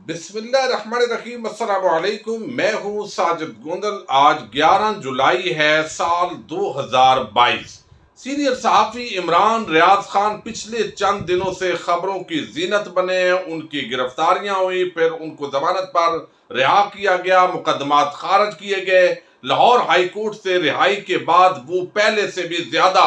بسم اللہ الرحمن الرحیم۔ السلام علیکم، میں ہوں ساجد گوندل۔ آج 11 جولائی ہے سال 2022۔ سینئر صحافی عمران ریاض خان پچھلے چند دنوں سے خبروں کی زینت بنے۔ ان کی گرفتاریاں ہوئی، پھر ان کو ضمانت پر رہا کیا گیا، مقدمات خارج کیے گئے۔ لاہور ہائی کورٹ سے رہائی کے بعد وہ پہلے سے بھی زیادہ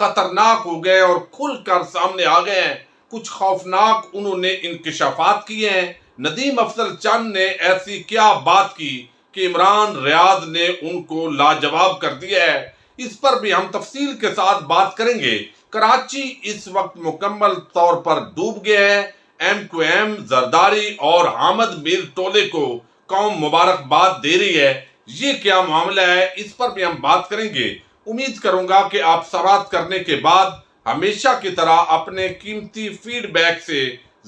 خطرناک ہو گئے اور کھل کر سامنے آ گئے ہیں۔ کچھ خوفناک انہوں نے انکشافات کیے ہیں۔ ندیم افضل چند نے ایسی کیا بات کی کہ عمران ریاض نے ان کو لاجواب کر دیا ہے، اس پر بھی ہم تفصیل کے ساتھ بات کریں گے۔ کراچی اس وقت مکمل طور پر ڈوب گیا ہے۔ ایم کیو ایم زرداری اور حامد میر ٹولے کو قوم مبارکباد دے رہی ہے۔ یہ کیا معاملہ ہے، اس پر بھی ہم بات کریں گے۔ امید کروں گا کہ آپ سماعت کرنے کے بعد ہمیشہ کی طرح اپنے قیمتی فیڈ بیک سے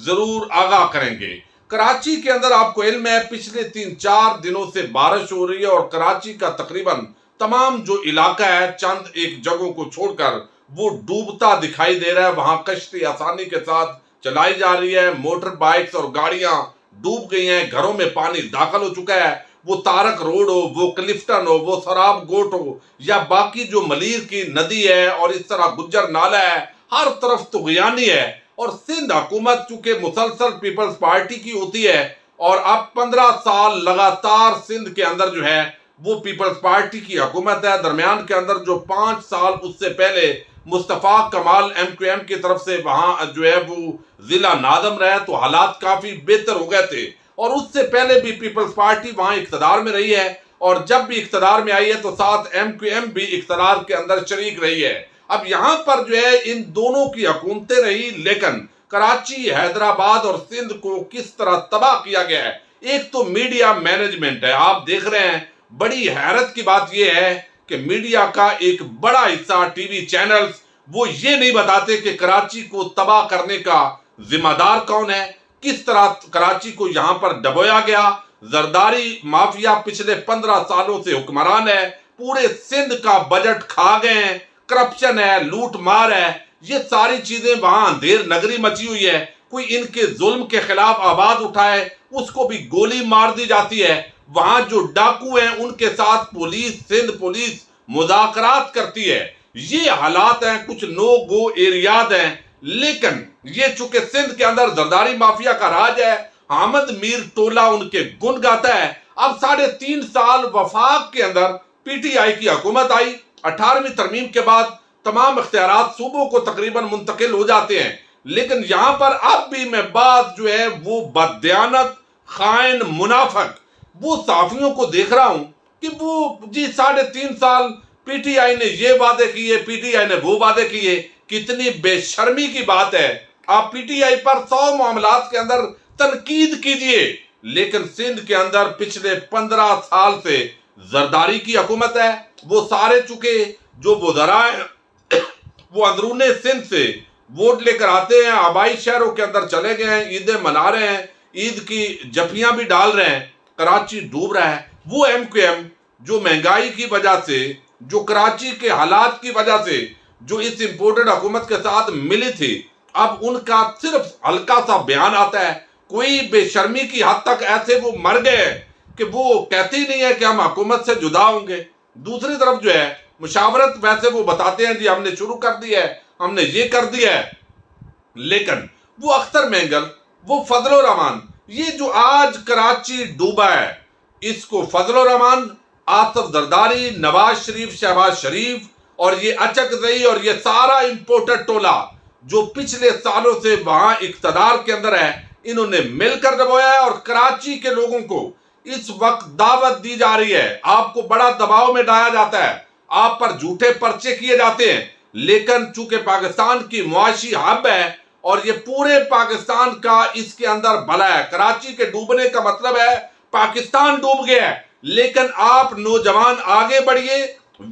ضرور آگاہ کریں گے۔ کراچی کے اندر آپ کو علم ہے پچھلے 3-4 دنوں سے بارش ہو رہی ہے اور کراچی کا تقریباً تمام جو علاقہ ہے چند ایک جگہوں کو چھوڑ کر وہ ڈوبتا دکھائی دے رہا ہے۔ وہاں کشتی آسانی کے ساتھ چلائی جا رہی ہے، موٹر بائکس اور گاڑیاں ڈوب گئی ہیں، گھروں میں پانی داخل ہو چکا ہے۔ وہ تارک روڈ ہو، وہ کلفٹن ہو، وہ سراب گوٹ ہو یا باقی جو ملیر کی ندی ہے اور اس طرح گجر نالہ ہے، ہر طرف طغیانی ہے۔ اور سندھ حکومت چونکہ مسلسل پیپلز پارٹی کی ہوتی ہے اور اب 15 سال لگاتار سندھ کے اندر جو ہے وہ پیپلز پارٹی کی حکومت ہے۔ درمیان کے اندر جو 5 سال اس سے پہلے مصطفیٰ کمال ایم کیو ایم کی طرف سے وہاں جو ہے وہ ضلع ناظم رہے تو حالات کافی بہتر ہو گئے تھے، اور اس سے پہلے بھی پیپلز پارٹی وہاں اقتدار میں رہی ہے، اور جب بھی اقتدار میں آئی ہے تو ساتھ ایم کیو ایم بھی اقتدار کے اندر شریک رہی ہے۔ اب یہاں پر جو ہے ان دونوں کی حکومتیں رہی، لیکن کراچی، حیدرآباد اور سندھ کو کس طرح تباہ کیا گیا ہے۔ ایک تو میڈیا مینجمنٹ ہے، آپ دیکھ رہے ہیں۔ بڑی حیرت کی بات یہ ہے کہ میڈیا کا ایک بڑا حصہ ٹی وی چینلز وہ یہ نہیں بتاتے کہ کراچی کو تباہ کرنے کا ذمہ دار کون ہے، کس طرح کراچی کو یہاں پر ڈبویا گیا۔ زرداری مافیا پچھلے 15 سالوں سے حکمران ہے، پورے سندھ کا بجٹ کھا گئے ہیں، کرپشن ہے، لوٹ مار ہے، یہ ساری چیزیں وہاں اندھیر نگری مچی ہوئی ہے۔ کوئی ان کے ظلم کے خلاف آواز اٹھائے اس کو بھی گولی مار دی جاتی ہے۔ وہاں جو ڈاکو ہیں ان کے ساتھ پولیس، سندھ پولیس مذاکرات کرتی ہے۔ یہ حالات ہیں، کچھ نو گو ایریاز ہیں، لیکن یہ چونکہ سندھ کے اندر زرداری مافیا کا راج ہے، حامد میر ٹولہ ان کے گن گاتا ہے۔ اب 3.5 سال وفاق کے اندر پی ٹی آئی کی حکومت آئی، 18ویں ترمیم کے بعد تمام اختیارات صوبوں کو تقریباً منتقل ہو جاتے ہیں، لیکن یہاں پر اب بھی میں بات جو ہے وہ بددیانت، خائن، منافق وہ صحافیوں کو دیکھ رہا ہوں کہ وہ 3.5 سال پی ٹی آئی نے یہ وعدے کیے، پی ٹی آئی نے وہ وعدے کیے۔ کتنی بے شرمی کی بات ہے۔ آپ پی ٹی آئی پر 100 معاملات کے اندر تنقید کیجئے، لیکن سندھ کے اندر پچھلے 15 سال سے زرداری کی حکومت ہے۔ وہ سارے چکے جو وزراء وہ اندرون سندھ سے ووٹ لے کر آتے ہیں، آبائی شہروں کے اندر چلے گئے ہیں، عیدیں منا رہے ہیں، عید کی جفیاں بھی ڈال رہے ہیں، کراچی ڈوب رہا ہے۔ وہ ایم کیو ایم جو مہنگائی کی وجہ سے، جو کراچی کے حالات کی وجہ سے جو اس امپورٹڈ حکومت کے ساتھ ملی تھی، اب ان کا صرف ہلکا سا بیان آتا ہے۔ کوئی بے شرمی کی حد تک ایسے وہ مر گئے کہ وہ کہتے ہی نہیں ہے کہ ہم حکومت سے جدا ہوں گے۔ دوسری طرف جو ہے مشاورت ویسے وہ بتاتے ہیں جی ہم نے شروع کر دی ہے، ہم نے یہ کر دیا ہے، لیکن وہ اختر مینگل، وہ فضل الرحمان، یہ جو آج کراچی ڈوبا ہے، اس کو فضل الرحمان، آصف زرداری، نواز شریف، شہباز شریف اور یہ اچکزئی اور یہ سارا امپورٹڈ ٹولہ جو پچھلے سالوں سے وہاں اقتدار کے اندر ہے، انہوں نے مل کر ڈبویا ہے۔ اور کراچی کے لوگوں کو اس وقت دعوت دی جا رہی ہے، آپ کو بڑا دباؤ میں ڈالا جاتا ہے، آپ پر جھوٹے پرچے کیے جاتے ہیں، لیکن چونکہ پاکستان کی معاشی ہب ہے اور یہ پورے پاکستان کا اس کے اندر بھلا ہے۔ کراچی کے ڈوبنے کا مطلب ہے پاکستان ڈوب گیا ہے، لیکن آپ نوجوان آگے بڑھیے،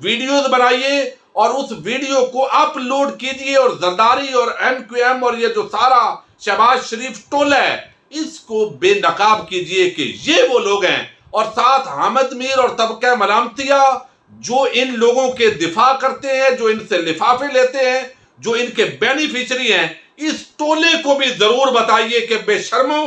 ویڈیوز بنائیے اور اس ویڈیو کو اپلوڈ کیجئے، اور زرداری اور ایم کیو ایم اور یہ جو سارا شہباز شریف ٹولہ ہے اس کو بے نقاب کیجئے کہ یہ وہ لوگ ہیں، اور ساتھ حامد میر اور طبقہ ملامتیہ جو ان لوگوں کے دفاع کرتے ہیں، جو ان سے لفافے لیتے ہیں، جو ان کے بینیفیشری ہیں، اس ٹولے کو بھی ضرور بتائیے کہ بے شرمو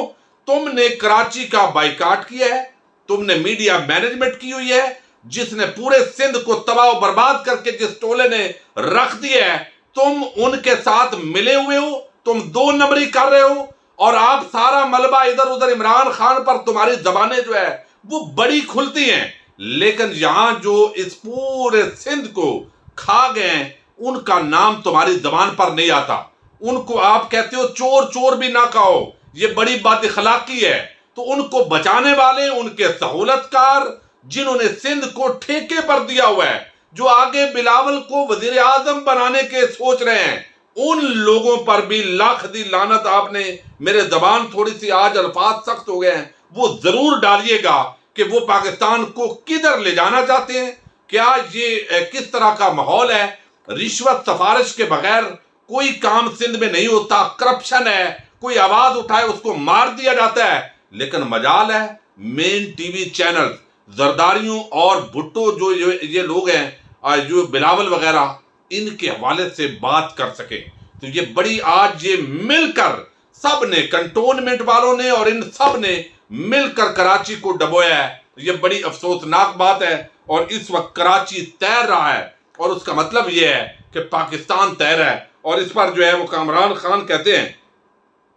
تم نے کراچی کا بائیکاٹ کیا ہے، تم نے میڈیا مینجمنٹ کی ہوئی ہے، جس نے پورے سندھ کو تباہ و برباد کر کے جس ٹولے نے رکھ دیا ہے، تم ان کے ساتھ ملے ہوئے ہو، تم دو نمبری کر رہے ہو، اور آپ سارا ملبہ ادھر ادھر عمران خان پر، تمہاری زبانیں جو ہے وہ بڑی کھلتی ہیں، لیکن یہاں جو اس پورے سندھ کو کھا گئے ہیں ان کا نام تمہاری زبان پر نہیں آتا۔ ان کو آپ کہتے ہو چور، چور بھی نہ کہو، یہ بڑی بد اخلاقی ہے۔ تو ان کو بچانے والے، ان کے سہولت کار جنہوں نے سندھ کو ٹھیکے پر دیا ہوا ہے، جو آگے بلاول کو وزیر اعظم بنانے کے سوچ رہے ہیں، ان لوگوں پر بھی لاکھ دی لعنت۔ آپ نے میرے زبان تھوڑی سی آج الفاظ سخت ہو گئے ہیں، وہ ضرور ڈالیے گا کہ وہ پاکستان کو کدھر لے جانا چاہتے ہیں۔ کیا یہ کس طرح کا ماحول ہے؟ رشوت سفارش کے بغیر کوئی کام سندھ میں نہیں ہوتا، کرپشن ہے، کوئی آواز اٹھائے اس کو مار دیا جاتا ہے۔ لیکن مجال ہے مین ٹی وی چینل زرداریوں اور بھٹو جو یہ لوگ ہیں، جو بلاول وغیرہ، ان کے حوالے سے بات کر سکیں۔ تو یہ بڑی آج یہ مل کر سب نے، کنٹونمنٹ والوں نے اور ان سب نے مل کر کراچی کو ڈبویا ہے۔ یہ بڑی افسوسناک بات ہے، اور اس وقت کراچی تیر رہا ہے، اور اس کا مطلب یہ ہے کہ پاکستان تیر ہے۔ اور اس پر جو ہے وہ عمران خان کہتے ہیں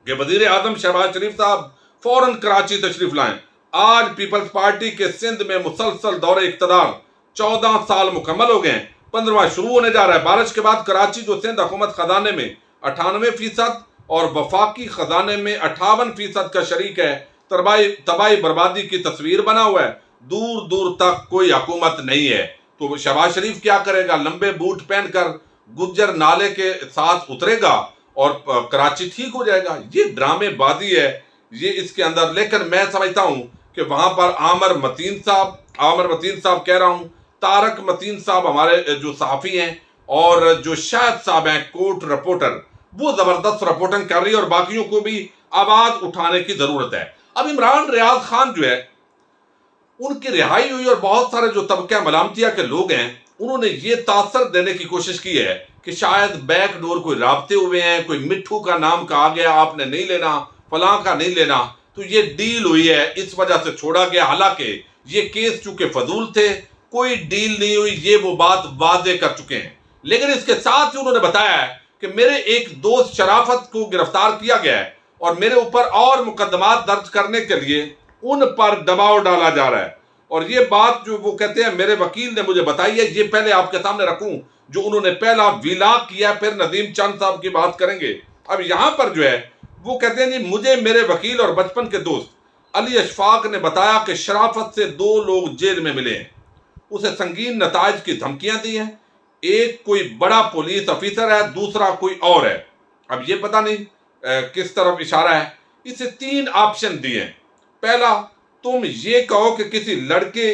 کہ وزیر اعظم شہباز شریف صاحب فوراً کراچی تشریف لائیں۔ آج پیپلز پارٹی کے سندھ میں مسلسل دور اقتدار 14 سال مکمل ہو گئے، 15واں شروع ہونے جا رہا ہے۔ بارش کے بعد کراچی جو سندھ حکومت خزانے میں 98% اور وفاقی خزانے میں 58% کا شریک ہے، تباہی بربادی کی تصویر بنا ہوا ہے۔ دور دور تک کوئی حکومت نہیں ہے۔ تو شہباز شریف کیا کرے گا؟ لمبے بوٹ پہن کر گجر نالے کے ساتھ اترے گا اور کراچی ٹھیک ہو جائے گا۔ یہ ڈرامے بازی ہے یہ اس کے اندر۔ لیکن میں سمجھتا ہوں کہ وہاں پر عامر متین صاحب کہہ رہا ہوں، طارق متین صاحب ہمارے جو صحافی ہیں، اور جو شاہد صاحب ہیں کوٹ رپورٹر، وہ زبردست رپورٹنگ کر رہی ہے، اور باقیوں کو بھی آواز اٹھانے کی ضرورت ہے۔ اب عمران ریاض خان جو ہے، ان کی رہائی ہوئی، اور بہت سارے جو طبقہ ملامتیا کے لوگ ہیں، انہوں نے یہ تاثر دینے کی کوشش کی ہے کہ شاید بیک ڈور کوئی رابطے ہوئے ہیں، کوئی مٹھو کا نام کہا گیا، آپ نے نہیں لینا، فلاں کا نہیں لینا، تو یہ ڈیل ہوئی ہے، اس وجہ سے چھوڑا گیا۔ حالانکہ یہ کیس چونکہ فضول تھے، کوئی ڈیل نہیں ہوئی، یہ وہ بات واضح کر چکے ہیں۔ لیکن اس کے ساتھ ہی انہوں نے بتایا ہے کہ میرے ایک دوست شرافت کو گرفتار کیا گیا ہے، اور میرے اوپر اور مقدمات درج کرنے کے لیے ان پر دباؤ ڈالا جا رہا ہے۔ اور یہ بات جو وہ کہتے ہیں میرے وکیل نے مجھے بتائی ہے، یہ پہلے آپ کے سامنے رکھوں، جو انہوں نے پہلا ویلاگ کیا، پھر ندیم چند صاحب کی بات کریں گے۔ اب یہاں پر جو ہے وہ کہتے ہیں جی مجھے میرے وکیل اور بچپن کے دوست علی اشفاق نے بتایا کہ شرافت سے 2 لوگ جیل میں ملے ہیں، اسے سنگین نتائج کی دھمکیاں دی ہیں، ایک کوئی بڑا پولیس افیسر ہے، دوسرا کوئی اور ہے۔ اب یہ پتہ نہیں کس طرف اشارہ ہے۔ اسے 3 آپشن دیے ہیں۔ پہلا، تم یہ کہو کہ کسی لڑکے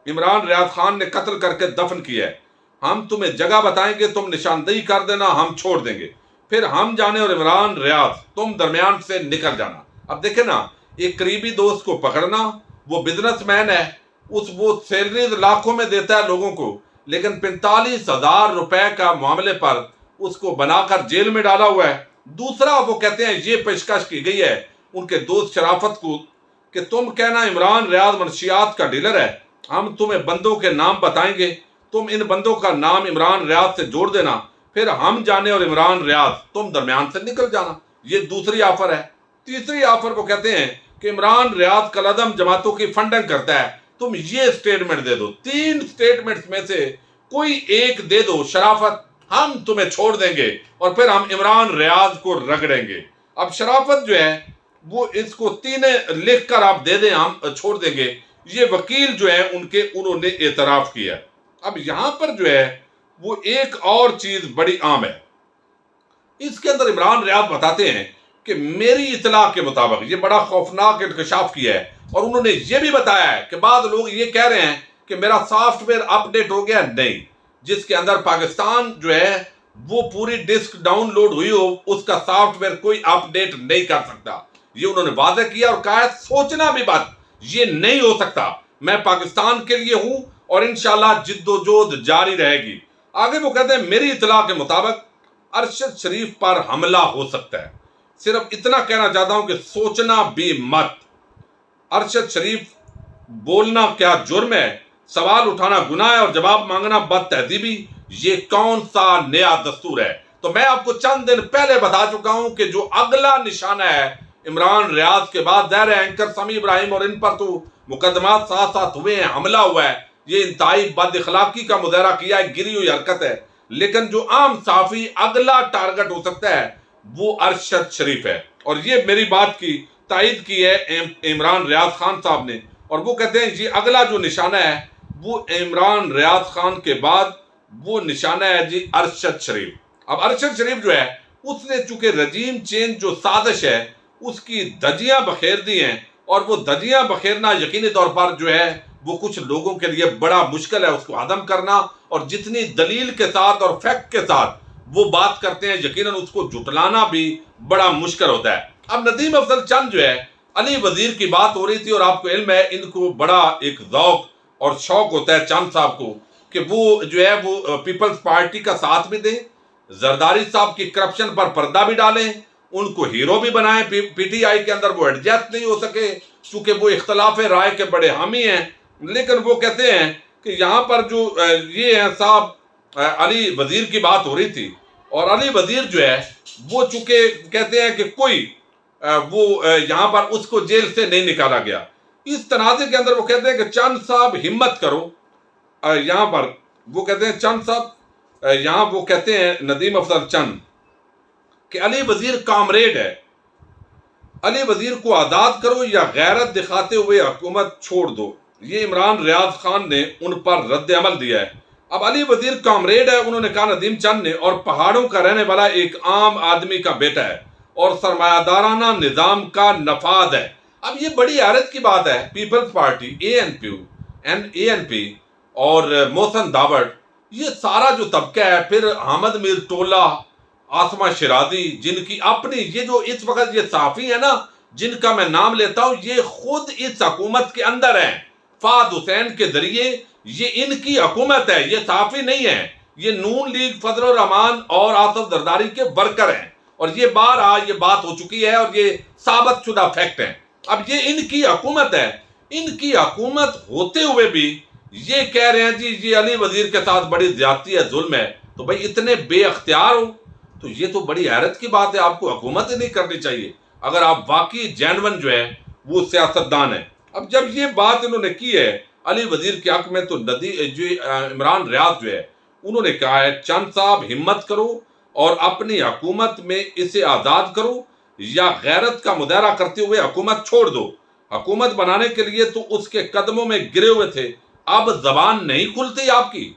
عمران ریاض خان نے قتل کر کے دفن کیا ہے، ہم تمہیں جگہ بتائیں گے، تم نشاندہی کر دینا، ہم چھوڑ دیں گے، پھر ہم جانے اور عمران ریاض تم درمیان سے نکل جانا۔ اب دیکھیں نا، ایک قریبی دوست کو پکڑنا، وہ بزنس مین ہے، وہ سیلریز لاکھوں میں دیتا ہے لوگوں کو، لیکن 45,000 روپے کا معاملے پر اس کو بنا کر جیل میں ڈالا ہوا ہے۔ دوسرا، وہ کہتے ہیں یہ پیشکش کی گئی ہے ان کے دوست شرافت کو کہ تم کہنا عمران ریاض منشیات کا ڈیلر ہے، ہم تمہیں بندوں کے نام بتائیں گے، تم ان بندوں کا نام عمران ریاض سے جوڑ دینا، پھر ہم جانے اور عمران ریاض تم درمیان سے نکل جانا۔ یہ دوسری آفر ہے۔ تیسری آفر وہ کہتے ہیں کہ عمران ریاض کالعدم جماعتوں کی فنڈنگ کرتا ہے، تم یہ سٹیٹمنٹ دے دو، 3 سٹیٹمنٹس میں سے کوئی ایک دے دو، شرافت ہم تمہیں چھوڑ دیں گے، اور پھر ہم عمران ریاض کو رگڑیں گے۔ اب شرافت جو ہے وہ اس کو 3 لکھ کر آپ دے دیں، ہم چھوڑ دیں گے۔ یہ وکیل جو ہے انہوں نے اعتراف کیا۔ اب یہاں پر جو ہے وہ ایک اور چیز بڑی عام ہے، اس کے اندر عمران ریاض بتاتے ہیں کہ میری اطلاع کے مطابق یہ بڑا خوفناک انکشاف کیا ہے، اور انہوں نے یہ بھی بتایا ہے کہ بعض لوگ یہ کہہ رہے ہیں کہ میرا سافٹ ویئر اپ ڈیٹ ہو گیا، نہیں، جس کے اندر پاکستان جو ہے وہ پوری ڈسک ڈاؤن لوڈ ہوئی ہو، اس کا سافٹ ویئر کوئی اپ ڈیٹ نہیں کر سکتا۔ یہ انہوں نے واضح کیا اور کہا ہے سوچنا بھی بات، یہ نہیں ہو سکتا، میں پاکستان کے لیے ہوں اور انشاءاللہ جد و جہد جاری رہے گی۔ آگے وہ کہتے ہیں میری اطلاع کے مطابق ارشد شریف پر حملہ ہو سکتا ہے، صرف اتنا کہنا چاہتا ہوں کہ سوچنا بھی مت۔ ارشد شریف بولنا کیا جرم ہے، سوال اٹھانا گناہ ہے اور جواب مانگنا بد تہذیبی، یہ کون سا نیا دستور ہے؟ تو میں آپ کو چند دن پہلے بتا چکا ہوں کہ جو اگلا نشانہ ہے عمران ریاض کے بعد، ظاہر ہے اینکر سمیع ابراہیم اور ان پر تو مقدمات ساتھ ساتھ ہوئے ہیں، حملہ ہوا ہے، یہ انتہائی بد اخلاقی کا مظاہرہ کیا ہے، گری ہوئی حرکت ہے، لیکن جو عام صحافی اگلا ٹارگٹ ہو سکتا ہے وہ ارشد شریف ہے۔ اور یہ میری بات کی تائید کی ہے عمران ریاض خان صاحب نے، اور وہ کہتے ہیں جی اگلا جو نشانہ ہے وہ عمران ریاض خان کے بعد وہ نشانہ ہے جی ارشد شریف۔ اب ارشد شریف جو ہے اس نے چونکہ رجیم چینج جو سازش ہے اس کی دھجیاں بخیر دی ہیں، اور وہ دھجیاں بخیرنا یقینی طور پر جو ہے وہ کچھ لوگوں کے لیے بڑا مشکل ہے اس کو ہضم کرنا، اور جتنی دلیل کے ساتھ اور فیکٹ کے ساتھ وہ بات کرتے ہیں یقیناً اس کو جھٹلانا بھی بڑا مشکل ہوتا ہے۔ اب ندیم افضل چند جو ہے علی وزیر کی بات ہو رہی تھی، اور آپ کو علم ہے ان کو بڑا ایک ذوق اور شوق ہوتا ہے چند صاحب کو کہ وہ جو ہے وہ پیپلز پارٹی کا ساتھ بھی دیں، زرداری صاحب کی کرپشن پر پردہ بھی ڈالیں، ان کو ہیرو بھی بنائیں، پی ٹی آئی کے اندر وہ ایڈجسٹ نہیں ہو سکے چونکہ وہ اختلاف رائے کے بڑے حامی ہیں، لیکن وہ کہتے ہیں کہ یہاں پر جو یہ ہیں صاحب علی وزیر کی بات ہو رہی تھی، اور علی وزیر جو ہے وہ چونکہ کہتے ہیں کہ کوئی وہ یہاں پر اس کو جیل سے نہیں نکالا گیا، اس تنازع کے اندر وہ کہتے ہیں کہ چند صاحب ہمت کرو، یہاں پر وہ کہتے ہیں چند صاحب یہاں وہ کہتے ہیں ندیم افضل چند کہ علی وزیر کامریڈ ہے، علی وزیر کو آزاد کرو یا غیرت دکھاتے ہوئے حکومت چھوڑ دو، یہ عمران ریاض خان نے ان پر رد عمل دیا ہے۔ اب علی وزیر کامریڈ ہے، انہوں نے کہا ندیم چند نے، اور پہاڑوں کا رہنے والا ایک عام آدمی کا بیٹا ہے اور سرمایہ دارانہ نظام کا نفاذ ہے۔ اب یہ بڑی حیرت کی بات ہے، پیپلز پارٹی اے این پی اور محسن داوڑ، یہ سارا جو طبقہ ہے، پھر حامد میر ٹولہ، آسمہ شیرازی، جن کی اپنی یہ جو اس وقت یہ صحافی ہیں نا جن کا میں نام لیتا ہوں، یہ خود اس حکومت کے اندر ہیں، فہد حسین کے ذریعے یہ ان کی حکومت ہے، یہ صحافی نہیں ہے، یہ نون لیگ فضل الرحمان اور آصف زرداری کے ورکر ہیں، اور یہ یہ بات ہو چکی ہے اور یہ ثابت شدہ فیکٹ ہے۔ اب یہ ان کی حکومت ہے، ان کی حکومت ہوتے ہوئے بھی یہ کہہ رہے ہیں جی یہ علی وزیر کے ساتھ بڑی زیادتی ہے، ظلم ہے، تو بھائی اتنے بے اختیار ہو تو یہ تو بڑی حیرت کی بات ہے، آپ کو حکومت ہی نہیں کرنی چاہیے اگر آپ واقعی جینون جو ہے وہ سیاستدان ہیں۔ اب جب یہ بات انہوں نے کی ہے علی وزیر کے حق میں، تو عمران ریاض جو ہے انہوں نے کہا ہے چند صاحب ہمت کرو اور اپنی حکومت میں اسے آزاد کرو یا غیرت کا مظاہرہ کرتے ہوئے حکومت چھوڑ دو، حکومت بنانے کے لیے تو اس کے قدموں میں گرے ہوئے تھے، اب زبان نہیں کھلتی آپ کی۔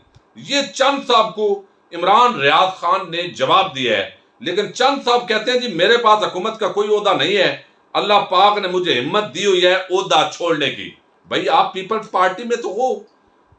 یہ چند صاحب کو عمران ریاض خان نے جواب دیا ہے، لیکن چند صاحب کہتے ہیں جی میرے پاس حکومت کا کوئی عہدہ نہیں ہے، اللہ پاک نے مجھے ہمت دی ہوئی ہے عہدہ چھوڑنے کی۔ بھائی آپ پیپلز پارٹی میں تو ہو،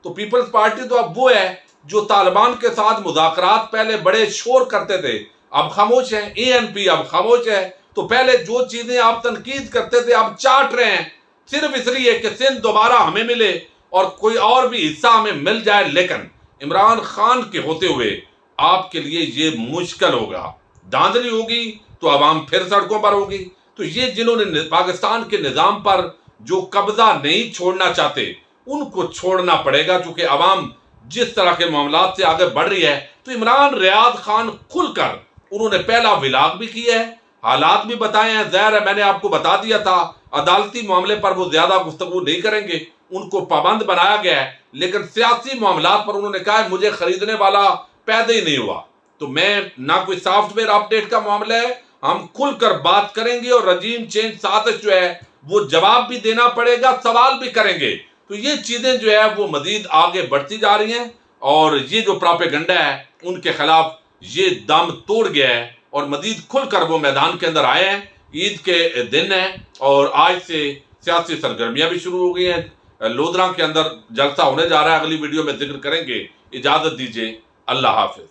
تو پیپلز پارٹی تو اب وہ ہے جو طالبان کے ساتھ مذاکرات پہلے بڑے شور کرتے تھے، اب خاموش ہیں، اے این پی اب خاموش ہے، تو پہلے جو چیزیں آپ تنقید کرتے تھے اب چاٹ رہے ہیں، صرف اس لیے کہ سندھ دوبارہ ہمیں ملے اور کوئی اور بھی حصہ ہمیں مل جائے، لیکن عمران خان کے ہوتے ہوئے آپ کے لیے یہ مشکل ہوگا، دھاندلی ہوگی تو عوام پھر سڑکوں پر ہوگی۔ تو یہ جنہوں نے پاکستان کے نظام پر جو قبضہ نہیں چھوڑنا چاہتے ان کو چھوڑنا پڑے گا، چونکہ عوام جس طرح کے معاملات سے آگے بڑھ رہی ہے۔ تو عمران ریاض خان کھل کر انہوں نے پہلا ولاگ بھی کیا ہے، حالات بھی بتائے ہیں، ظاہر ہے میں نے آپ کو بتا دیا تھا عدالتی معاملے پر وہ زیادہ گفتگو نہیں کریں گے، ان کو پابند بنایا گیا ہے، لیکن سیاسی معاملات پر انہوں نے کہا ہے مجھے خریدنے والا پیدا ہی نہیں ہوا، تو میں نہ کوئی سافٹ ویئر اپڈیٹ کا معاملہ ہے، ہم کھل کر بات کریں گے، اور رجیم چینج سازش جو ہے وہ جواب بھی دینا پڑے گا، سوال بھی کریں گے۔ تو یہ چیزیں جو ہے وہ مزید آگے بڑھتی جا رہی ہیں، اور یہ جو پراپیگنڈا ہے ان کے خلاف یہ دم توڑ گیا ہے، اور مزید کھل کر وہ میدان کے اندر آئے ہیں۔ عید کے دن ہے اور آج سے سیاسی سرگرمیاں بھی شروع ہو گئی ہیں، لودھراں کے اندر جلسہ ہونے جا رہا ہے، اگلی ویڈیو میں ذکر کریں گے۔ اجازت دیجیے، اللہ حافظ۔